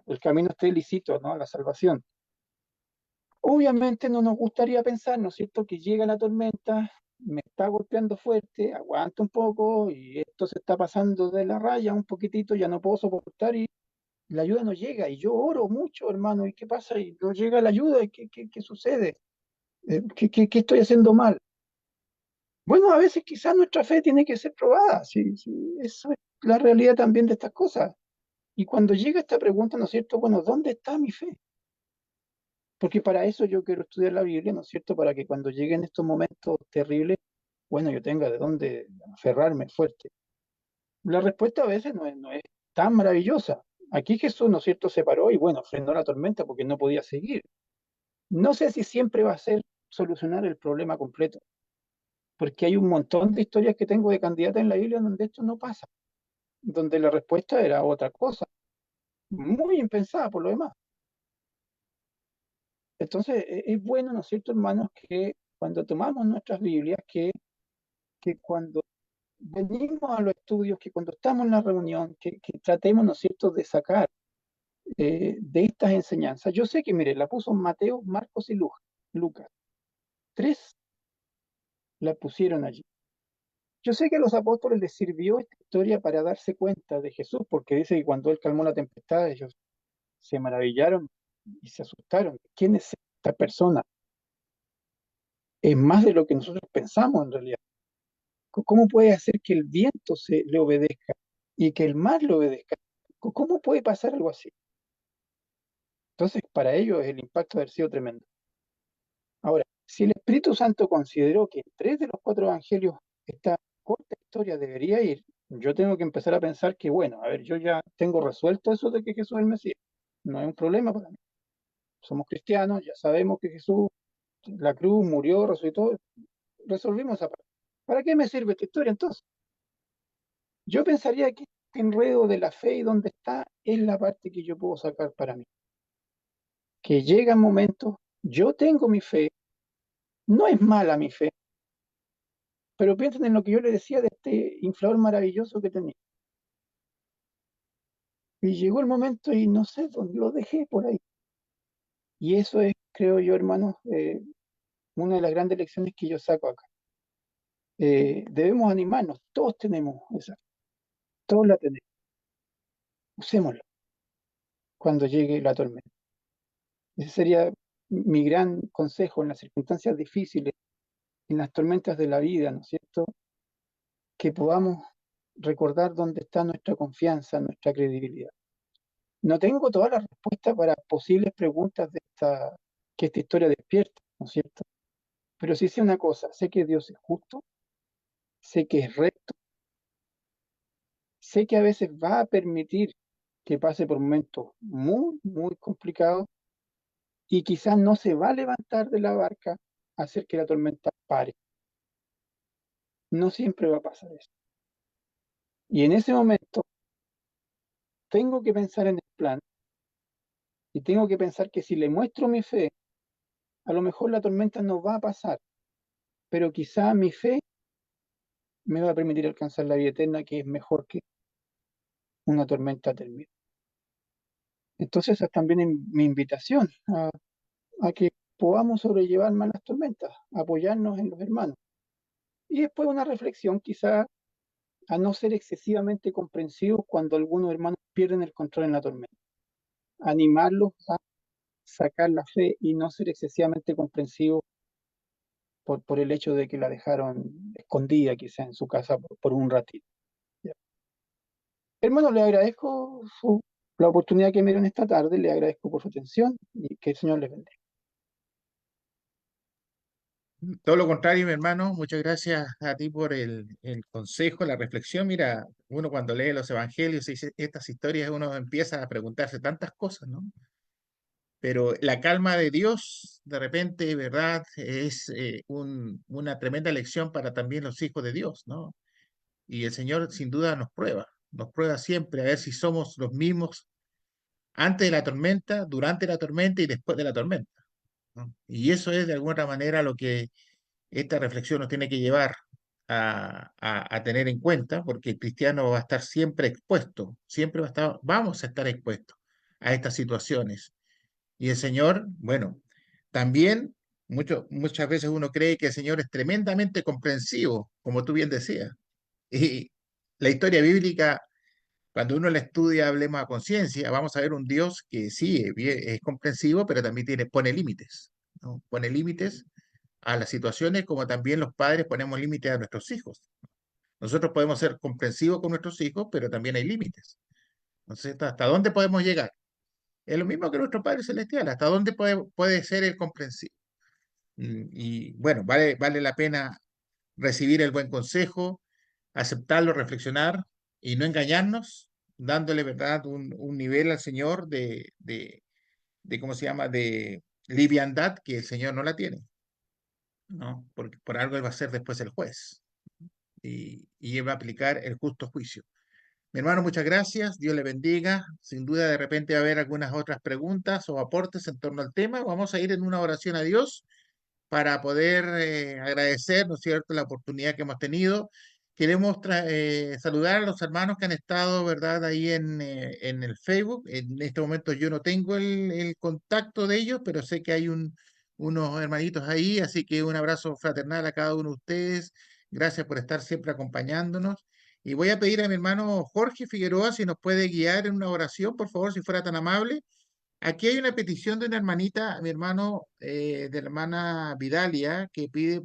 el camino esté lícito, ¿no?, a la salvación. Obviamente no nos gustaría pensar, ¿no es cierto?, que llega la tormenta, me está golpeando fuerte, aguanto un poco y esto se está pasando de la raya un poquitito, ya no puedo soportar y la ayuda no llega y yo oro mucho, hermano, ¿y qué pasa? Y no llega la ayuda, ¿y qué sucede? ¿Qué estoy haciendo mal? Bueno, a veces quizás nuestra fe tiene que ser probada, sí, sí, eso es la realidad también de estas cosas. Y cuando llega esta pregunta, ¿no es cierto? Bueno, ¿dónde está mi fe? Porque para eso yo quiero estudiar la Biblia, ¿no es cierto? Para que cuando lleguen estos momentos terribles, bueno, yo tenga de dónde aferrarme fuerte. La respuesta a veces no es tan maravillosa. Aquí Jesús, ¿no es cierto?, se paró y bueno, frenó la tormenta porque no podía seguir. No sé si siempre va a ser solucionar el problema completo, porque hay un montón de historias que tengo de candidatas en la Biblia donde esto no pasa, donde la respuesta era otra cosa, muy impensada por lo demás. Entonces, es bueno, ¿no es cierto, hermanos, que cuando tomamos nuestras Biblias, que que cuando venimos a los estudios, que cuando estamos en la reunión, que tratemos, ¿no es cierto?, de sacar de estas enseñanzas. Yo sé que, mire, la puso Mateo, Marcos y Lucas. Tres la pusieron allí. Yo sé que a los apóstoles les sirvió esta historia para darse cuenta de Jesús, porque dice que cuando él calmó la tempestad, ellos se maravillaron y se asustaron. ¿Quién es esta persona? Es más de lo que nosotros pensamos en realidad. ¿Cómo puede hacer que el viento le obedezca y que el mar le obedezca? ¿Cómo puede pasar algo así? Entonces, para ellos el impacto ha sido tremendo. Ahora, si el Espíritu Santo consideró que en tres de los cuatro evangelios esta corta historia debería ir, yo tengo que empezar a pensar que, bueno, a ver, yo ya tengo resuelto eso de que Jesús es el Mesías. No es un problema para mí. Somos cristianos, ya sabemos que Jesús, la cruz, murió, resucitó, resolvimos esa parte. ¿Para qué me sirve esta historia entonces? Yo pensaría que este enredo de la fe y dónde está es la parte que yo puedo sacar para mí. Que llegan momentos, yo tengo mi fe, no es mala mi fe, pero piensen en lo que yo les decía de este inflador maravilloso que tenía. Y llegó el momento y no sé dónde lo dejé por ahí. Y eso es, creo yo, hermanos, una de las grandes lecciones que yo saco acá. Debemos animarnos, todos tenemos esa, todos la tenemos. Usémosla cuando llegue la tormenta. Ese sería mi gran consejo en las circunstancias difíciles, en las tormentas de la vida, ¿no es cierto? Que podamos recordar dónde está nuestra confianza, nuestra credibilidad. No tengo todas las respuestas para posibles preguntas que esta historia despierta, ¿no es cierto? Pero sí sé una cosa, sé que Dios es justo, sé que es recto, sé que a veces va a permitir que pase por momentos muy, muy complicados y quizás no se va a levantar de la barca a hacer que la tormenta pare. No siempre va a pasar eso. Y en ese momento tengo que pensar en el plan y tengo que pensar que si le muestro mi fe, a lo mejor la tormenta no va a pasar, pero quizá mi fe me va a permitir alcanzar la vida eterna, que es mejor que una tormenta termine. Entonces, esa es también mi invitación a que podamos sobrellevar más las tormentas, apoyarnos en los hermanos. Y después una reflexión, quizá a no ser excesivamente comprensivos cuando algunos hermanos pierden el control en la tormenta. Animarlos a sacar la fe y no ser excesivamente comprensivos por el hecho de que la dejaron escondida quizá en su casa por un ratito. ¿Ya? Hermano, le agradezco la oportunidad que me dieron esta tarde, le agradezco por su atención y que el Señor les bendiga. Todo lo contrario, mi hermano, muchas gracias a ti por el consejo, la reflexión. Mira, uno cuando lee los evangelios y dice estas historias, uno empieza a preguntarse tantas cosas, ¿no? Pero la calma de Dios, de repente, ¿verdad? Es una tremenda lección para también los hijos de Dios, ¿no? Y el Señor sin duda nos prueba siempre a ver si somos los mismos antes de la tormenta, durante la tormenta y después de la tormenta, ¿no? Y eso es de alguna manera lo que esta reflexión nos tiene que llevar a tener en cuenta, porque el cristiano va a estar siempre expuesto, siempre vamos a estar expuestos a estas situaciones. Y el Señor, bueno, también muchas veces uno cree que el Señor es tremendamente comprensivo, como tú bien decías. Y la historia bíblica, cuando uno la estudia, hablemos a conciencia, vamos a ver un Dios que sí es comprensivo, pero también pone límites, ¿no? Pone límites a las situaciones como también los padres ponemos límites a nuestros hijos. Nosotros podemos ser comprensivos con nuestros hijos, pero también hay límites. Entonces, ¿hasta dónde podemos llegar? Es lo mismo que nuestro Padre Celestial, ¿hasta dónde puede ser el comprensivo? Y bueno, vale la pena recibir el buen consejo, aceptarlo, reflexionar y no engañarnos, dándole, ¿verdad?, un nivel al Señor de, ¿cómo se llama?, de liviandad que el Señor no la tiene, ¿no? Porque por algo Él va a ser después el juez y Él va a aplicar el justo juicio. Mi hermano, muchas gracias, Dios le bendiga. Sin duda, de repente va a haber algunas otras preguntas o aportes en torno al tema. Vamos a ir en una oración a Dios para poder agradecer, ¿no es cierto?, la oportunidad que hemos tenido. Queremos saludar a los hermanos que han estado, ¿verdad?, ahí en el Facebook. En este momento yo no tengo el contacto de ellos, pero sé que hay unos hermanitos ahí, así que un abrazo fraternal a cada uno de ustedes. Gracias por estar siempre acompañándonos. Y voy a pedir a mi hermano Jorge Figueroa si nos puede guiar en una oración, por favor, si fuera tan amable. Aquí hay una petición de una hermanita, mi hermano, de la hermana Vidalia, que pide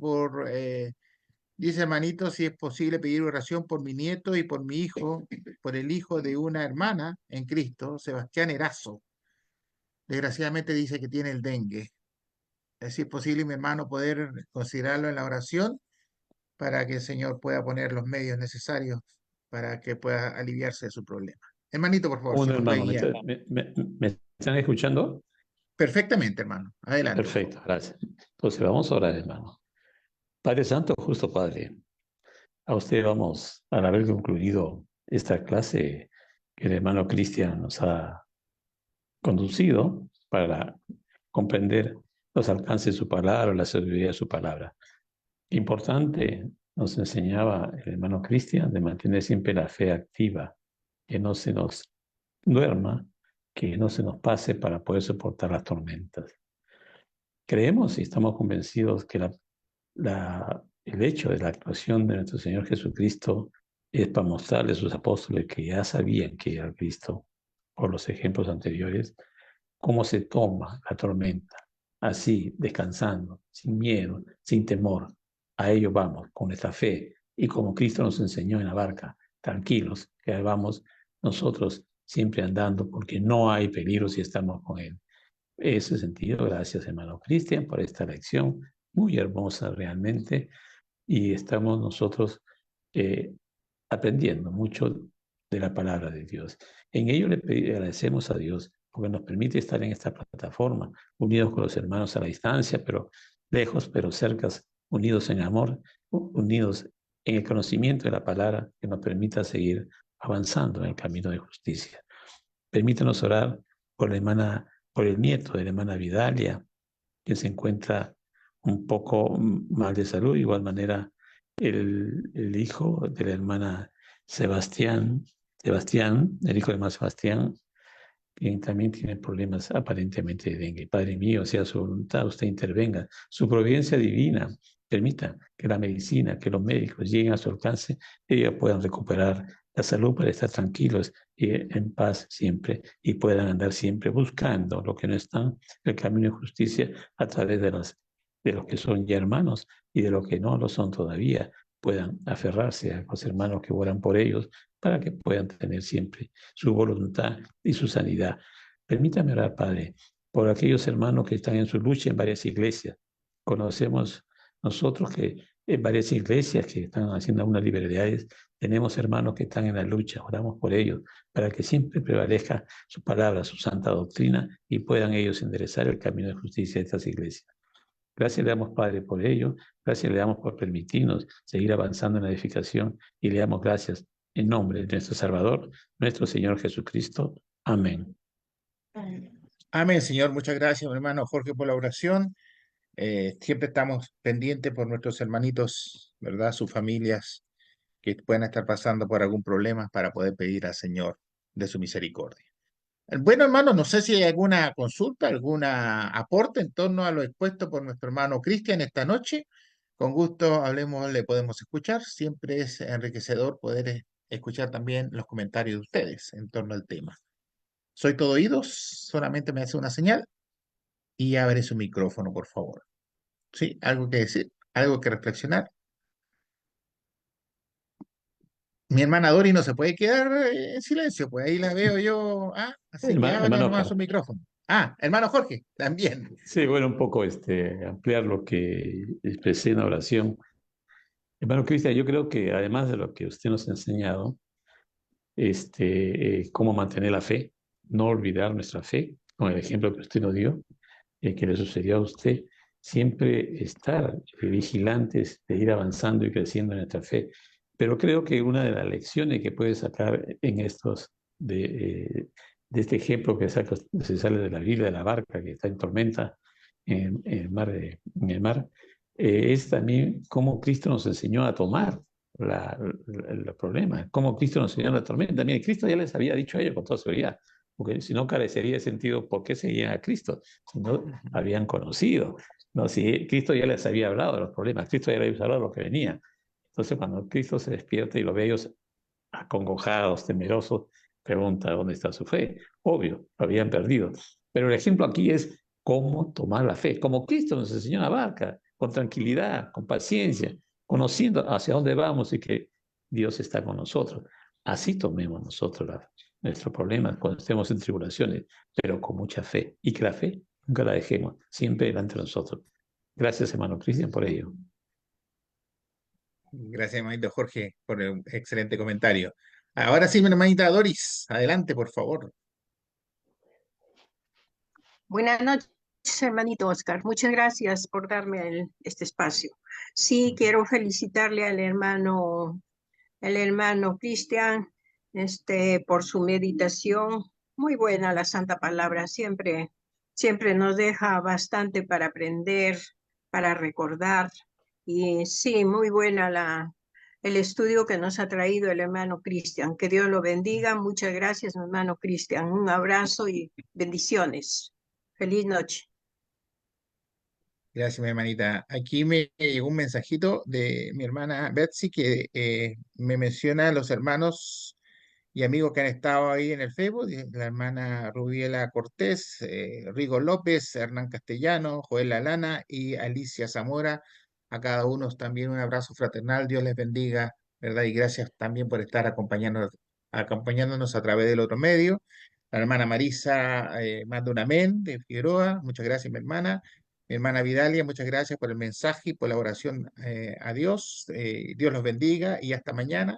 dice hermanito, si es posible pedir oración por mi nieto y por mi hijo, por el hijo de una hermana en Cristo, Sebastián Erazo. Desgraciadamente dice que tiene el dengue. Si es posible, mi hermano, poder considerarlo en la oración para que el Señor pueda poner los medios necesarios para que pueda aliviarse de su problema. Hermanito, por favor, si Un nos puede hermano, guiar. me están escuchando? Perfectamente, hermano. Adelante, por favor. Perfecto, gracias. Entonces vamos a orar, hermano. Padre Santo, justo Padre, a usted vamos, al haber concluido esta clase que el hermano Cristian nos ha conducido para comprender los alcances de su palabra, la sabiduría de su palabra. Importante, nos enseñaba el hermano Cristian de mantener siempre la fe activa, que no se nos duerma, que no se nos pase para poder soportar las tormentas. Creemos y estamos convencidos que el hecho de la actuación de nuestro Señor Jesucristo es para mostrarle a sus apóstoles que ya sabían que era Cristo, por los ejemplos anteriores, cómo se toma la tormenta, así, descansando, sin miedo, sin temor. A ello vamos, con nuestra fe, y como Cristo nos enseñó en la barca, tranquilos, que ahí vamos nosotros siempre andando, porque no hay peligro si estamos con Él. En ese sentido, gracias, hermano Cristian, por esta lección muy hermosa realmente, y estamos nosotros aprendiendo mucho de la palabra de Dios. En ello le agradecemos a Dios porque nos permite estar en esta plataforma, unidos con los hermanos a la distancia, pero lejos, pero cercas, unidos en amor, unidos en el conocimiento de la palabra que nos permita seguir avanzando en el camino de justicia. Permítanos orar por por el nieto de la hermana Vidalia, que se encuentra un poco mal de salud, de igual manera el hijo de la hermana Sebastián, el hijo de hermano Sebastián, quien también tiene problemas aparentemente de dengue. Padre mío, sea su voluntad, usted intervenga. Su providencia divina permita que la medicina, que los médicos lleguen a su alcance, ellos puedan recuperar la salud para estar tranquilos y en paz siempre, y puedan andar siempre buscando lo que no están, el camino de justicia a través de los que son ya hermanos y de los que no lo son todavía, puedan aferrarse a los hermanos que oran por ellos para que puedan tener siempre su voluntad y su sanidad. Permítame orar, Padre, por aquellos hermanos que están en su lucha en varias iglesias. Conocemos nosotros que en varias iglesias que están haciendo algunas liberalidades, tenemos hermanos que están en la lucha, oramos por ellos, para que siempre prevalezca su palabra, su santa doctrina, y puedan ellos enderezar el camino de justicia de estas iglesias. Gracias le damos, Padre, por ello. Gracias le damos por permitirnos seguir avanzando en la edificación, y le damos gracias en nombre de nuestro Salvador, nuestro Señor Jesucristo. Amén. Amén, Señor. Muchas gracias, mi hermano Jorge, por la oración. Siempre estamos pendientes por nuestros hermanitos, ¿verdad? Sus familias que puedan estar pasando por algún problema para poder pedir al Señor de su misericordia. Bueno, hermano, no sé si hay alguna consulta, alguna aporte en torno a lo expuesto por nuestro hermano Cristian esta noche. Con gusto, hablemos, le podemos escuchar. Siempre es enriquecedor poder escuchar también los comentarios de ustedes en torno al tema. Soy todo oídos, solamente me hace una señal y abre su micrófono, por favor. ¿Sí? ¿Algo que decir? ¿Algo que reflexionar? Mi hermana Dori no se puede quedar en silencio, pues ahí la veo yo. Ah, así que abra Hermano nomás su Oscar. micrófono. Ah, hermano Jorge, también. Sí, bueno, un poco ampliar lo que expresé en la oración. Hermano Cristian, yo creo que además de lo que usted nos ha enseñado, cómo mantener la fe, no olvidar nuestra fe, con el ejemplo que usted nos dio, que le sucedió a usted, siempre estar vigilantes de ir avanzando y creciendo en nuestra fe. Pero creo que una de las lecciones que puede sacar en de este ejemplo que se sale de la Biblia, de la barca que está en tormenta, en el mar, es también cómo Cristo nos enseñó a tomar los problemas, cómo Cristo nos enseñó la tormenta. Mire, Cristo ya les había dicho a ellos con toda seguridad, porque si no carecería de sentido por qué seguían a Cristo, si no habían conocido. No, si Cristo ya les había hablado de los problemas, Cristo ya les había hablado de lo que venía. Entonces, cuando Cristo se despierta y lo ve a ellos acongojados, temerosos, pregunta dónde está su fe. Obvio, lo habían perdido. Pero el ejemplo aquí es cómo tomar la fe, como Cristo nos enseñó en la barca, con tranquilidad, con paciencia, conociendo hacia dónde vamos y que Dios está con nosotros. Así tomemos nosotros nuestros problemas cuando estemos en tribulaciones, pero con mucha fe. Y que la fe nunca la dejemos, siempre delante de nosotros. Gracias, hermano Cristian, por ello. Gracias, hermanito Jorge, por el excelente comentario. Ahora sí, mi hermanita Doris, adelante, por favor. Buenas noches, hermanito Oscar. Muchas gracias por darme este espacio. Sí, quiero felicitarle al hermano Cristian, por su meditación. Muy buena la Santa Palabra. Siempre nos deja bastante para aprender, para recordar. Y sí, muy buena el estudio que nos ha traído el hermano Cristian. Que Dios lo bendiga. Muchas gracias, hermano Cristian. Un abrazo y bendiciones. Feliz noche. Gracias, mi hermanita. Aquí me llegó un mensajito de mi hermana Betsy que me menciona a los hermanos y amigos que han estado ahí en el Facebook, la hermana Rubiela Cortés, Rigo López, Hernán Castellano, Joel Alana y Alicia Zamora. A cada uno también un abrazo fraternal, Dios les bendiga, ¿verdad? Y gracias también por estar acompañándonos a través del otro medio. La hermana Marisa manda un amén de Figueroa, muchas gracias, mi hermana. Mi hermana Vidalia, muchas gracias por el mensaje y por la oración a Dios. Dios los bendiga y hasta mañana.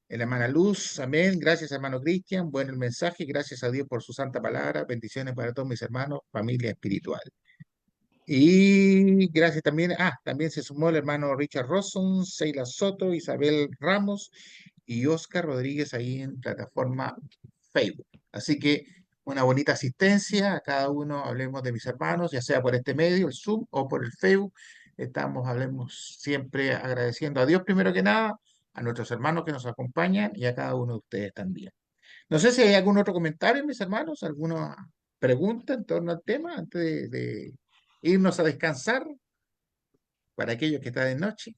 La hermana Luz, amén. Gracias, hermano Cristian. Bueno el mensaje. Gracias a Dios por su santa palabra. Bendiciones para todos mis hermanos, familia espiritual. Y gracias también. También se sumó el hermano Richard Rosson, Seila Soto, Isabel Ramos y Oscar Rodríguez ahí en plataforma Facebook. Así que una bonita asistencia a cada uno. Hablemos de mis hermanos, ya sea por este medio, el Zoom o por el Facebook. Hablemos siempre agradeciendo a Dios primero que nada, a nuestros hermanos que nos acompañan y a cada uno de ustedes también. No sé si hay algún otro comentario, mis hermanos, alguna pregunta en torno al tema antes de irnos a descansar para aquellos que están de noche.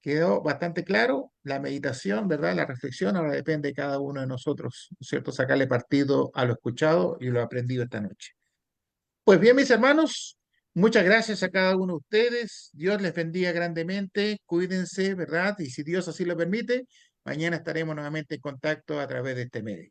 Quedó bastante claro la meditación, ¿verdad? La reflexión, ahora depende de cada uno de nosotros, ¿no es cierto? Sacarle partido a lo escuchado y lo aprendido esta noche. Pues bien, mis hermanos, muchas gracias a cada uno de ustedes. Dios les bendiga grandemente. Cuídense, ¿verdad? Y si Dios así lo permite, mañana estaremos nuevamente en contacto a través de este medio.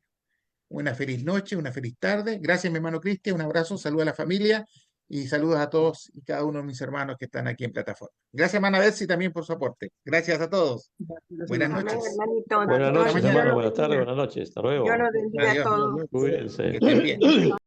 Una feliz noche, una feliz tarde. Gracias, mi hermano Cristian. Un abrazo, saludos a la familia y saludos a todos y cada uno de mis hermanos que están aquí en plataforma. Gracias, hermana Betsy, también por su aporte. Gracias a todos. Buenas Amén, noches. hermanito. Buenas Hasta noches, mañana. hermano. Buenas tardes, buenas noches. Hasta Dios luego. los bendiga a Adiós. todos. Que Cuídense. estén bien.